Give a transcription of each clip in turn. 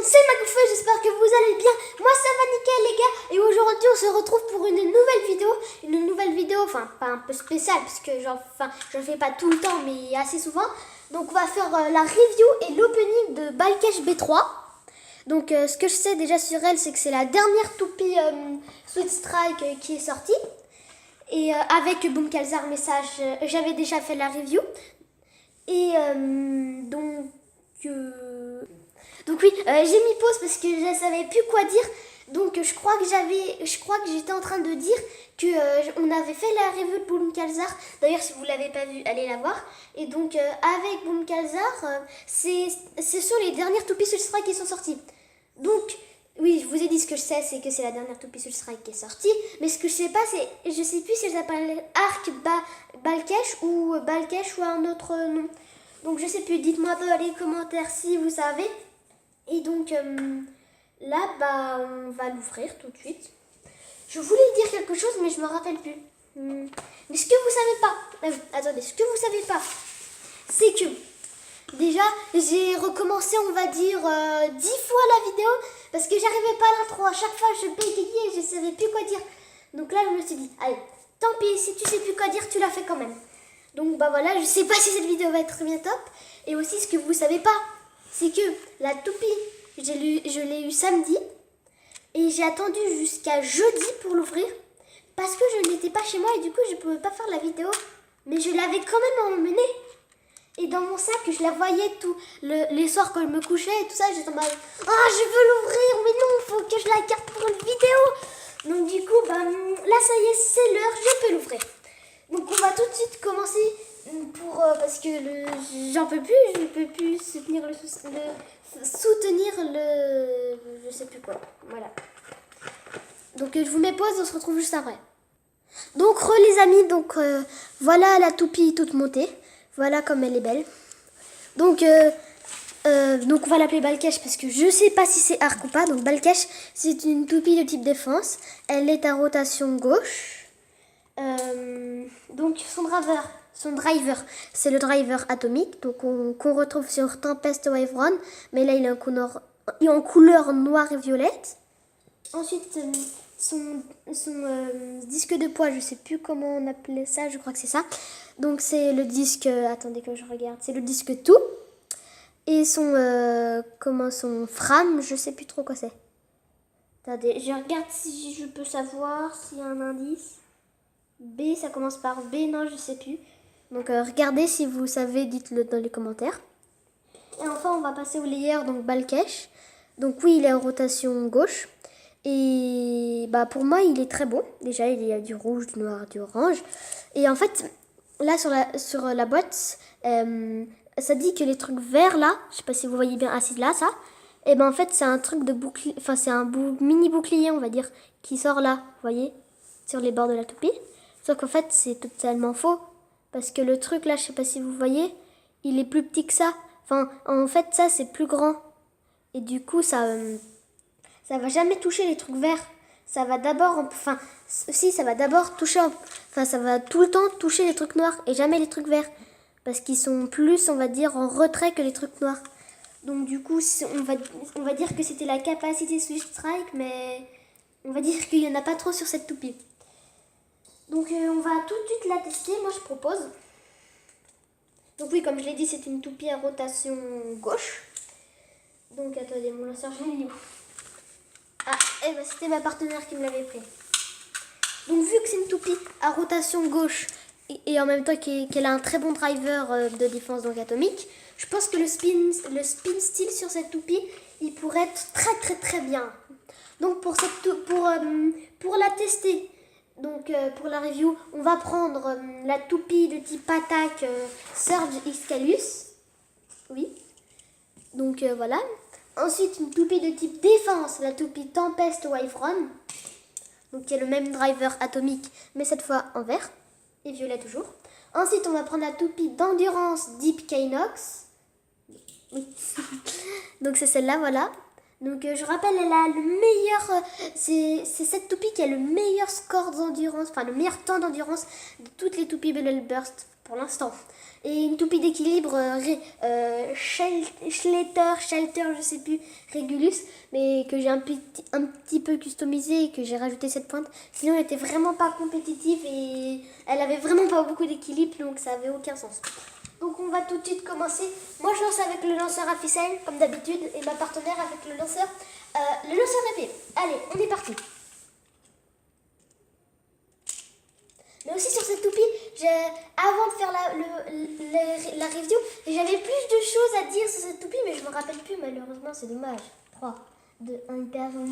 c'est Magoufeu, j'espère que vous allez bien. Moi ça va nickel les gars. Et aujourd'hui on se retrouve pour une nouvelle vidéo. Une nouvelle vidéo, enfin pas un peu spéciale parce que j'en fais pas tout le temps mais assez souvent. Donc on va faire la review et l'opening de Balkesh B3. Donc ce que je sais déjà sur elle, c'est que c'est la dernière toupie Sweet Strike qui est sortie. Et avec Boomkalzar, mais ça j'avais déjà fait la review. Et donc oui, j'ai mis pause parce que je ne savais plus quoi dire. Donc je crois que j'étais en train de dire que on avait fait la review de Boomkalzar. D'ailleurs, si vous ne l'avez pas vue, allez la voir. Et donc avec Boomkalzar, ce sont les dernières toupies Soul Strike qui sont sorties. Donc oui, je vous ai dit ce que je sais, c'est que c'est la dernière toupie Soul Strike qui est sortie. Mais ce que je sais pas, c'est, je sais plus si elle s'appelle Arc Balkesh ou Balkesh ou un autre nom. Donc je sais plus, dites-moi dans les commentaires si vous savez. Et donc là, bah, on va l'ouvrir tout de suite. Je voulais dire quelque chose, mais je me rappelle plus. Mais ce que vous savez pas, attendez, ce que vous savez pas, c'est que déjà, j'ai recommencé, on va dire, 10 fois la vidéo parce que j'arrivais pas à l'intro. À chaque fois, je bégayais et je savais plus quoi dire. Donc là, je me suis dit, allez, tant pis, si tu sais plus quoi dire, tu l'as fait quand même. Donc bah voilà, je sais pas si cette vidéo va être bien top. Et aussi, ce que vous savez pas, c'est que la toupie, je l'ai eu samedi et j'ai attendu jusqu'à jeudi pour l'ouvrir parce que je n'étais pas chez moi et du coup, je pouvais pas faire la vidéo. Mais je l'avais quand même emmenée. Et dans mon sac, je la voyais les soirs quand je me couchais et tout ça, j'étais en mode ah, je veux l'ouvrir, mais non, il faut que je la garde pour une vidéo. Donc du coup, bah, là ça y est, c'est l'heure, je peux l'ouvrir. Donc on va tout de suite commencer parce que j'en peux plus, je ne peux plus soutenir je sais plus quoi. Voilà. Donc je vous mets pause, on se retrouve juste après. Donc les amis, donc voilà la toupie toute montée. Voilà comme elle est belle. Donc on va l'appeler Balkesh parce que je sais pas si c'est arc ou pas. Donc Balkesh, c'est une toupie de type défense. Elle est à rotation gauche. Donc son driver, c'est le driver atomique. Donc qu'on retrouve sur Tempest Wave Run. Mais là il est en couleur noire et violette. Ensuite son disque de poids, je sais plus comment on appelait ça, je crois que c'est ça. Donc c'est le disque, attendez que je regarde, c'est le disque tout. Et son frame, je sais plus trop quoi c'est. Attendez, je regarde si je peux savoir s'il y a un indice. B, ça commence par B, non je sais plus. Donc regardez si vous savez, dites-le dans les commentaires. Et enfin on va passer au layer, donc Balkesh. Donc oui, il est en rotation gauche. Et bah pour moi il est très beau. Déjà il y a du rouge, du noir, du orange. Et en fait là sur la boîte ça dit que les trucs verts là, je sais pas si vous voyez bien, c'est là ça. Et ben en fait c'est un truc de bouclier, enfin c'est un mini bouclier on va dire qui sort là, vous voyez, sur les bords de la toupie. Sauf qu'en fait c'est totalement faux parce que le truc là, je sais pas si vous voyez, il est plus petit que ça. Enfin en fait ça c'est plus grand. Et du coup ça va jamais toucher les trucs verts. Ça va d'abord, ça va d'abord toucher, ça va tout le temps toucher les trucs noirs et jamais les trucs verts. Parce qu'ils sont plus, on va dire, en retrait que les trucs noirs. Donc du coup, on va dire que c'était la capacité Switch Strike, mais on va dire qu'il n'y en a pas trop sur cette toupie. Donc on va tout de suite la tester, moi je propose. Donc oui, comme je l'ai dit, c'est une toupie à rotation gauche. Donc attendez, mon lanceur, je l'ai mis où ? Ah, eh ben, c'était ma partenaire qui me l'avait pris. Donc vu que c'est une toupie à rotation gauche et en même temps qu'elle a un très bon driver de défense donc atomique, je pense que le spin style sur cette toupie, il pourrait être très très très bien. Donc pour la tester, donc pour la review, on va prendre la toupie de type attaque Surge Excalus. Oui. Donc voilà. Ensuite, une toupie de type défense, la toupie Tempest Wave Run. Donc, il y a le même driver atomique, mais cette fois en vert. Et violet toujours. Ensuite, on va prendre la toupie d'endurance Deep Kinox. Oui. Donc, c'est celle-là, voilà. Donc, je rappelle, elle a le meilleur... c'est cette toupie qui a le meilleur score d'endurance, enfin, le meilleur temps d'endurance de toutes les toupies Bubble Burst pour l'instant. Et une toupie d'équilibre Shelter, je sais plus, Regulus, mais que j'ai un petit peu customisé et que j'ai rajouté cette pointe. Sinon, elle était vraiment pas compétitive et elle avait vraiment pas beaucoup d'équilibre, donc ça avait aucun sens. Donc on va tout de suite commencer. Moi, je lance avec le lanceur à ficelle, comme d'habitude, et ma partenaire avec le lanceur épée. Allez, on est parti. Mais aussi sur cette toupie, avant de faire la review, j'avais plus de choses à dire sur cette toupie, mais je me rappelle plus, malheureusement, c'est dommage. 3, 2, 1, hyper. Donc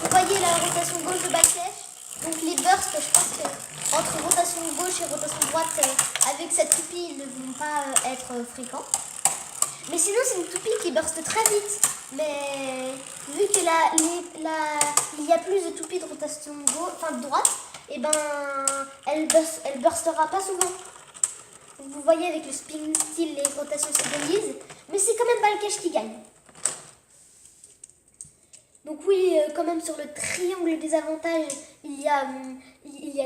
vous voyez la rotation gauche de Balkech. Donc les bursts, je pense que entre rotation gauche et rotation droite, avec cette toupie, ils ne vont pas être fréquents. Mais sinon, c'est une toupie qui burst très vite. Mais vu que il y a plus de toupies de rotation de droite, et ben elle burstera pas souvent. Donc, vous voyez avec le spin style, les rotations s'égalisent. Mais c'est quand même Balkech qui gagne. Donc oui, quand même sur le triangle des avantages, il y a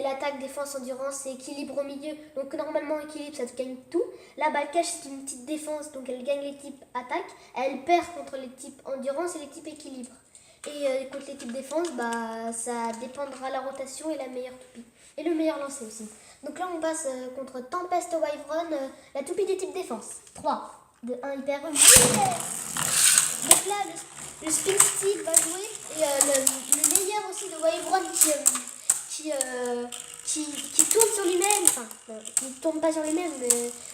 l'attaque, défense, endurance et équilibre au milieu. Donc normalement équilibre, ça te gagne tout. Là, Balkech, c'est une petite défense, donc elle gagne les types attaque. Elle perd contre les types endurance et les types équilibre. Et contre les types défense, bah, ça dépendra de la rotation et la meilleure toupie. Et le meilleur lancer aussi. Donc là, on passe contre Tempest Wyvern, la toupie des types défense. 3, 2, 1, hyper. Donc là, le spin steel va jouer et le meilleur aussi de Wyvern qui tourne sur lui-même, enfin, qui ne tourne pas sur lui-même,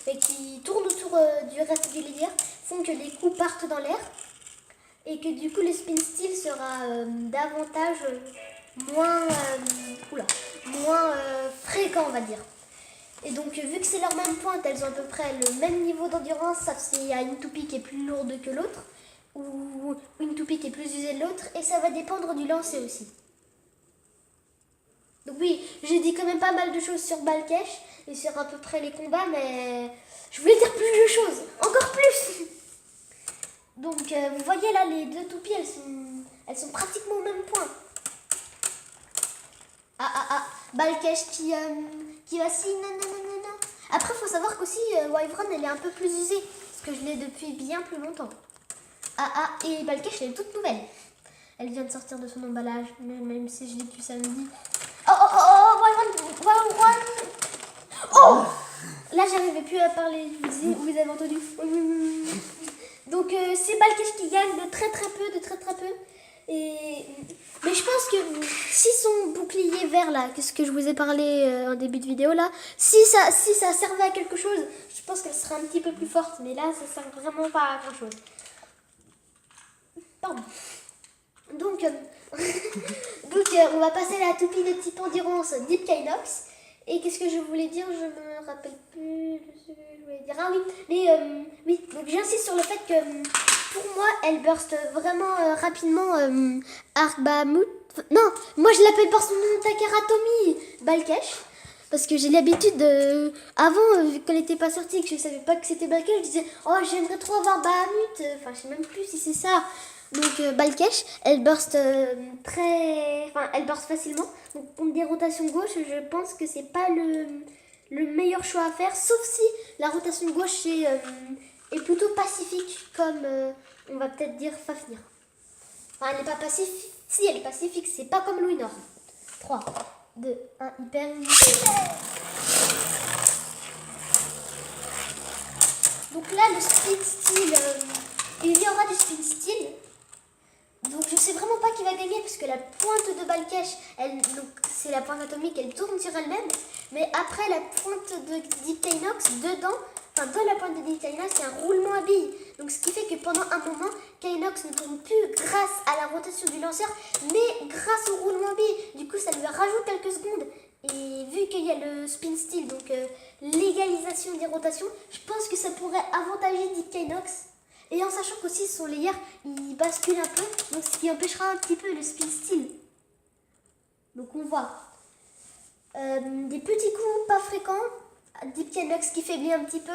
mais qui tourne autour du reste du lisière, font que les coups partent dans l'air et que du coup le spin steel sera davantage moins fréquent, on va dire. Et donc vu que c'est leur même pointe, elles ont à peu près le même niveau d'endurance, sauf s'il y a une toupie qui est plus lourde que l'autre ou une toupie qui est plus usée de l'autre, et ça va dépendre du lancer aussi. Donc oui, j'ai dit quand même pas mal de choses sur Balkech et sur à peu près les combats, mais je voulais dire plus de choses, encore plus. Donc vous voyez là, les deux toupies, elles sont pratiquement au même point. Balkech qui vacille, non. Après, il faut savoir qu'aussi, Wyvern, elle est un peu plus usée, parce que je l'ai depuis bien plus longtemps. Et Balkech, elle est toute nouvelle. Elle vient de sortir de son emballage, même si je l'ai depuis samedi. Wyvern. Oh, là, j'arrivais plus à parler, vous avez entendu. Donc, c'est Balkech qui gagne de très peu. Mais je pense que si son bouclier vert là, ce que je vous ai parlé en début de vidéo là, si ça servait à quelque chose, je pense qu'elle serait un petit peu plus forte. Mais là, ça sert vraiment pas à grand chose. Pardon. Donc, on va passer à la toupie de type endurance Deep Kynox. Et qu'est-ce que je voulais dire? Je me rappelle plus ce que je voulais dire. Ah oui, mais oui, donc j'insiste sur le fait que pour moi, elle burst vraiment rapidement Arc Bahamut. Non, moi je l'appelle par son nom Takaratomi Balkech. Parce que j'ai l'habitude de... Avant, quand elle n'était pas sortie, que je ne savais pas que c'était Balkech, je disais « Oh, j'aimerais trop avoir Bahamut !» Enfin, je ne sais même plus si c'est ça. Donc, Balkech, elle burst elle burst facilement. Donc, pour des rotations gauche, je pense que c'est pas le meilleur choix à faire. Sauf si la rotation gauche est plutôt pacifique, comme on va peut-être dire Fafnir. Enfin, elle n'est pas pacifique. Si, elle est pacifique, c'est pas comme Louis Nord. 3, 2, 1, hyper. Donc là, le spin steel, il y aura du spin steel. Donc je sais vraiment pas qui va gagner parce que la pointe de Balkech, c'est la pointe atomique, elle tourne sur elle-même. Mais après la pointe de Deep Kynox, dans la pointe de Deep Kynox, il y a un roulement à billes. Donc ce qui fait que pendant un moment, Kynox ne tourne plus grâce à la rotation du lanceur, mais grâce au roulement à billes. Du coup, ça lui rajoute quelques secondes. Et vu qu'il y a le spin steel, donc l'égalisation des rotations, je pense que ça pourrait avantager Deep Kynox. Et en sachant qu'aussi son layer, il bascule un peu, donc ce qui empêchera un petit peu le spin steel. Donc on voit des petits coups pas fréquents, Deep Kynox qui faiblit un petit peu.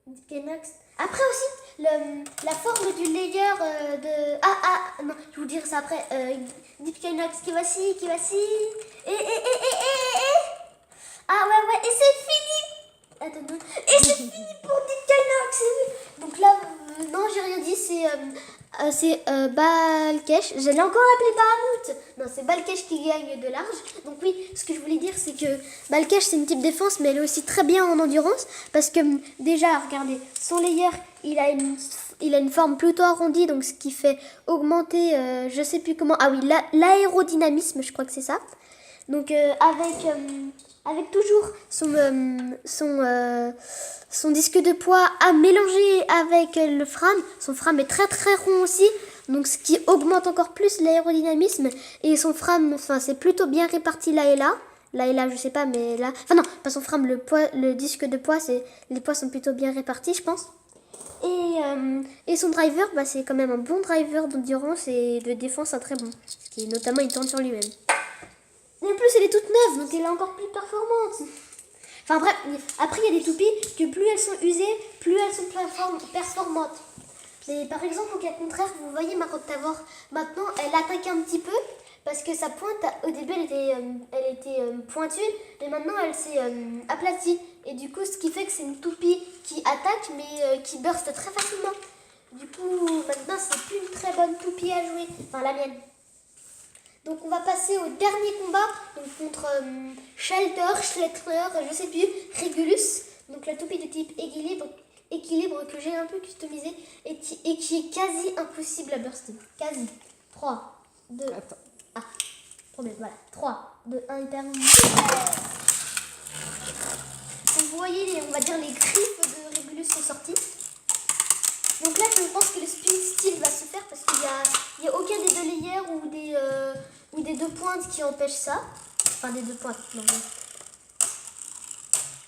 Deep Kynox. Après aussi, la forme du layer de... non, je vais vous dire ça après. Deep Kinox qui va-ci. Ah ouais, et c'est fini. Attends, non. Et c'est fini pour Deep Kinox, oui. Donc là, non, j'ai rien dit, c'est Balkesh. J'allais encore appeler Bahamut. Non, c'est Balkesh qui gagne de large. Donc oui, ce que je voulais dire, c'est que Balkesh, c'est une type défense, mais elle est aussi très bien en endurance. Parce que déjà, regardez, son layer, il a une forme plutôt arrondie, donc ce qui fait augmenter, je sais plus comment, ah oui, l'aérodynamisme, je crois que c'est ça. Donc avec toujours son disque de poids à mélanger avec le frame. Son frame est très très rond aussi, donc ce qui augmente encore plus l'aérodynamisme. Et son frame, enfin c'est plutôt bien réparti là et là. Là et là, je sais pas, mais là... Enfin non, pas son frame, le disque de poids, les poids sont plutôt bien répartis, je pense. Et son driver, bah, c'est quand même un bon driver d'endurance et de défense, un très bon. Ce qui notamment, il tourne sur lui-même. Et en plus, elle est toute neuve, donc elle est encore plus performante. Enfin bref, après il y a des toupies que plus elles sont usées, plus elles sont performantes. Mais par exemple, au cas contraire, vous voyez ma Roctavor, maintenant elle attaque un petit peu parce que sa pointe, au début elle était pointue, mais maintenant elle s'est aplatie. Et du coup, ce qui fait que c'est une toupie qui attaque mais qui burst très facilement. Du coup, maintenant c'est plus une très bonne toupie à jouer, enfin la mienne. Donc on va passer au dernier combat, donc contre Schlettler, je sais plus, Regulus, donc la toupie de type équilibre que j'ai un peu customisé et qui est quasi impossible à burster. Quasi. 3, 2, ah, problème, voilà. 3, 2, 1, hyper. Donc vous voyez, on va dire les griffes de Regulus sont sorties. Donc là, je pense que le spin style va se faire parce qu'il n'y a aucun des deux layers ou des deux pointes qui empêchent ça. Enfin, des deux pointes, non.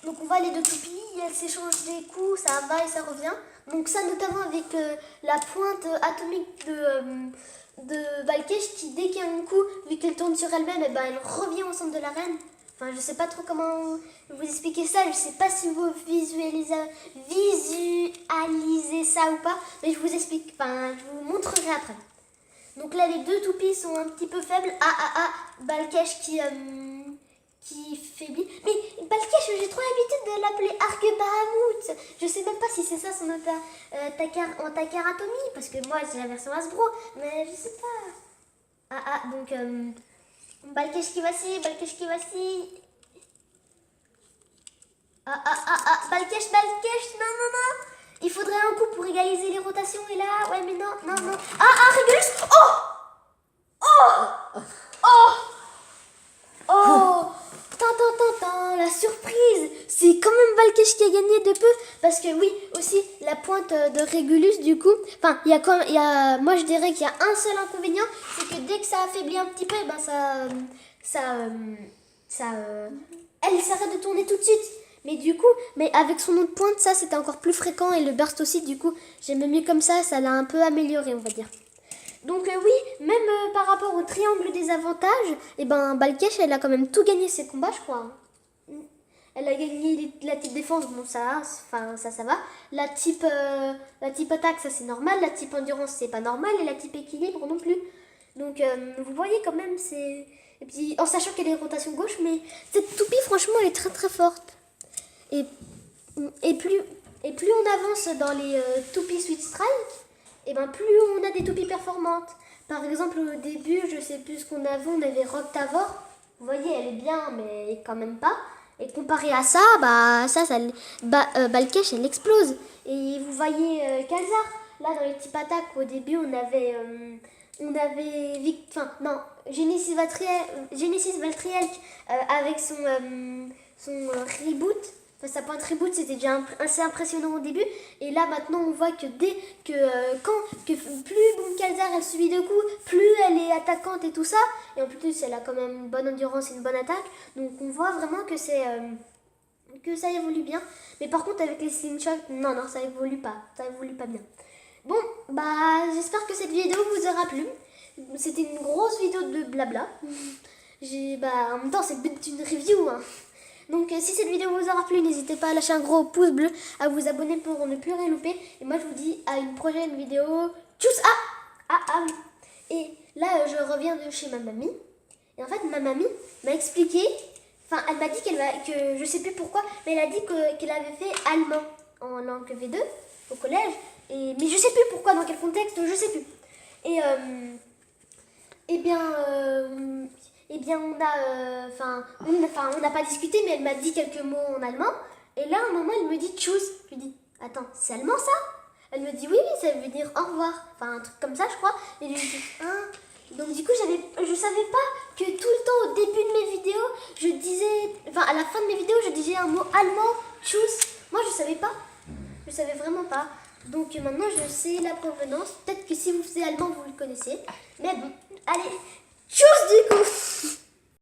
Donc on voit les deux toupies, elles s'échangent des coups, ça va et ça revient. Donc ça, notamment avec la pointe atomique de Balkesh qui, dès qu'il y a un coup, vu qu'elle tourne sur elle-même, et ben, elle revient au centre de l'arène. Enfin, je sais pas trop comment vous expliquer ça, je sais pas si vous visualisez ça ou pas, mais je vous explique, enfin, je vous montrerai après. Donc là, les deux toupies sont un petit peu faibles. Balkesh qui faiblit. Mais Balkesh, j'ai trop l'habitude de l'appeler Arc Bahamut. Je sais même pas si c'est ça son en Takaratomie, parce que moi, j'ai la version Hasbro, mais je sais pas. Donc... Balkesh qui va-ci. Balkesh, non. Il faudrait un coup pour égaliser les rotations et là, ouais mais non. Regulus. La surprise. C'est quand même Balkesh qui a gagné de peu, parce que oui, aussi, la pointe de Regulus, du coup, enfin, moi je dirais qu'il y a un seul inconvénient, c'est que dès que ça affaiblit un petit peu, ben elle s'arrête de tourner tout de suite. Mais avec son autre pointe, ça c'était encore plus fréquent, et le burst aussi, du coup, j'aime mieux comme ça l'a un peu amélioré, on va dire. Donc oui, même par rapport au triangle des avantages, et ben Balkesh, elle a quand même tout gagné ses combats, je crois. Elle a gagné la type défense, bon ça va. La type attaque, ça c'est normal. La type endurance, c'est pas normal. Et la type équilibre non plus. Donc vous voyez quand même, et puis en sachant qu'elle est rotation gauche, mais cette toupie franchement elle est très très forte. Et plus on avance dans les toupies Sweet Strike, et ben plus on a des toupies performantes. Par exemple au début, je sais plus ce qu'on avait, on avait Roctavor. Vous voyez, elle est bien, mais quand même pas. Et comparé à ça, Balkesh, elle explose. Et vous voyez Khazar, là dans les types attaques, au début, on avait Genesis Valtriel avec son reboot. Enfin, sa pointe reboot, c'était déjà assez impressionnant au début. Et là, maintenant, on voit que plus Khazar elle subit de coups, plus elle est attaquante et tout ça. Et en plus, elle a quand même une bonne endurance et une bonne attaque. Donc, on voit vraiment que que ça évolue bien. Mais par contre, avec les slingshots, non, ça évolue pas. Ça évolue pas bien. Bon, j'espère que cette vidéo vous aura plu. C'était une grosse vidéo de blabla. En même temps, c'est le but d'une review, hein. Donc si cette vidéo vous aura plu, n'hésitez pas à lâcher un gros pouce bleu, à vous abonner pour ne plus rien louper. Et moi je vous dis à une prochaine vidéo. Tchuss. Oui. Et là je reviens de chez ma mamie. Et en fait ma mamie m'a expliqué, enfin elle m'a dit que je sais plus pourquoi, mais elle a dit qu'elle avait fait allemand en langue V2 au collège. Mais je sais plus pourquoi, dans quel contexte, je sais plus. On n'a pas discuté, mais elle m'a dit quelques mots en allemand. Et là, un moment, elle me dit tchuss. Je lui dis, attends, c'est allemand ça? Elle me dit oui, ça veut dire au revoir. Enfin, un truc comme ça, je crois. Et je lui dis, Donc du coup, je savais pas que tout le temps, au début de mes vidéos, je disais, à la fin de mes vidéos, je disais un mot allemand, tchuss. Moi, je savais pas. Je savais vraiment pas. Donc maintenant, je sais la provenance. Peut-être que si vous faisiez allemand, vous le connaissez. Mais bon, allez, tchuss du coup.